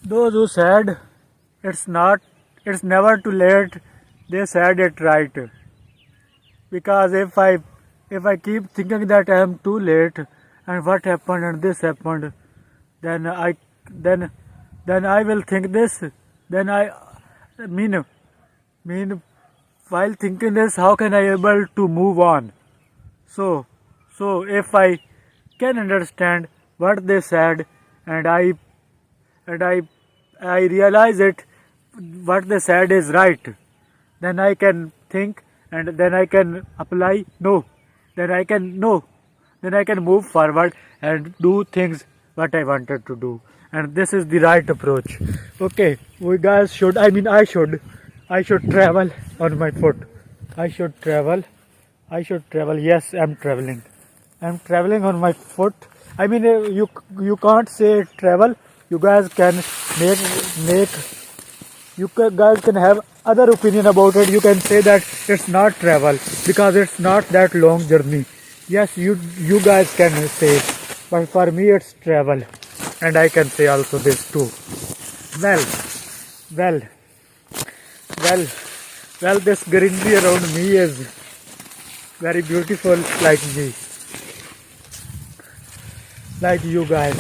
Those who said it's never too late, they said it right. Because if I keep thinking that I am too late and what happened and this happened, then then I will think this. Then I mean mean while thinking this, how can I able to move on? So if I can understand what they said and and I I realize it what they said is right, then I can think and then I can apply no, then I can no, then I can move forward and do things what I wanted to do. And this is the right approach. Okay, we guys should I should travel on my foot. I should travel. I should travel. Yes, I'm traveling. I'm traveling on my foot. You can't say travel. You guys can make guys can have other opinion about it. You can say that it's not travel because it's not that long journey. Yes, you guys can say, but for me it's travel, and I can say also this too. Well, well, well, well. This greenery around me is very beautiful, like me, like you guys.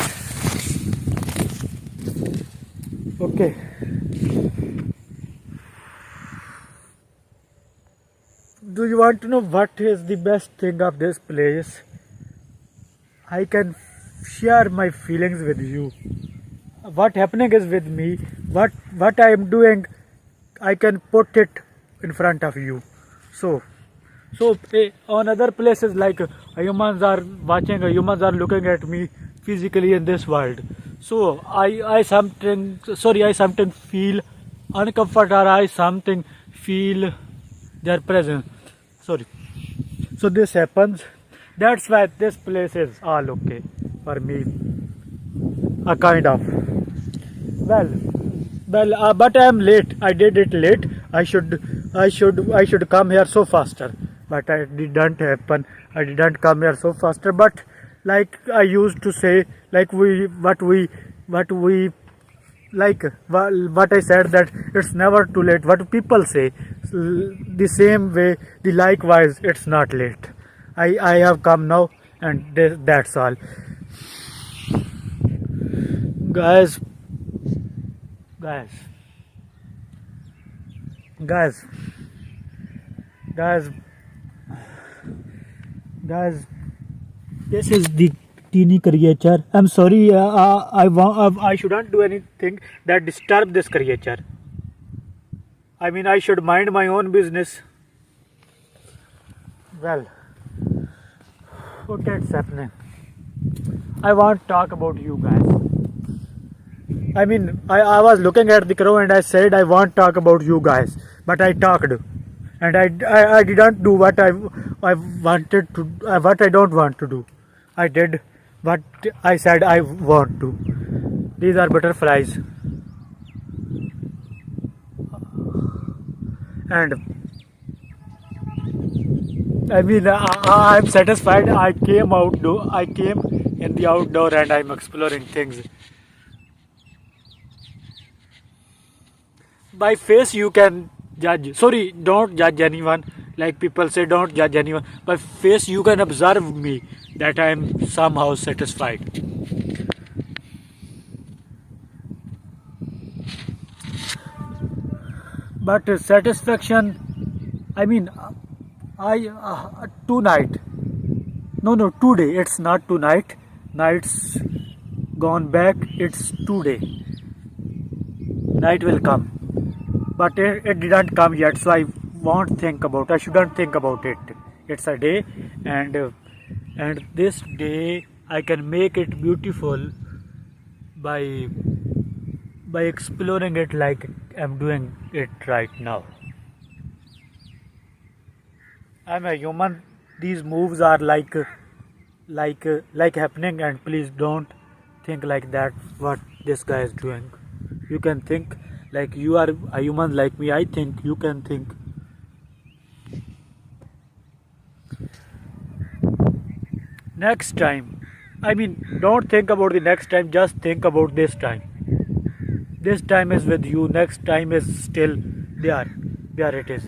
Okay. Do you want to know what is the best thing of this place? I can share my feelings with you. What happening is with me, what I am doing, I can put it in front of you. So on other places like humans are watching, humans are looking at me physically in this world. So I something feel uncomfortable. I something feel their presence. Sorry. So this happens. That's why this place is all okay for me. A kind of. Well, but I am late. I did it late. I should come here so faster. But I didn't happen. I didn't come here so faster. But like I used to say, like what we what I said that it's never too late. What people say, the same way, the likewise, it's not late. I have come now, and that's all, guys, guys, guys, guys, guys. This is the teeny creature. I'm sorry. I shouldn't do anything that disturb this creature. I should mind my own business. Well, what's happening? I want to talk about you guys. I was looking at the crow and I said I want to talk about you guys, but I talked, and I didn't do what I wanted to, what I don't want to do. I did what I said I want to. These are butterflies, and I'm satisfied. I came outdoor. I came in the outdoor, and I'm exploring things. By face you can judge. Sorry, don't judge anyone. Like people say, don't judge anyone. By face you can observe me that I am somehow satisfied. But satisfaction, I mean, I tonight. No, today. It's not tonight. Night's gone back. It's today. Night will come, but it didn't come yet. So I won't think about. I shouldn't think about it. It's a day, and this day I can make it beautiful by exploring it like I'm doing it right now. I'm a human. These moves are like happening, and please don't think like that. What this guy is doing, you can think like you are a human like me. I think you can think. Next time, don't think about the next time. Just think about this time. This time is with you, next time is still there. There it is.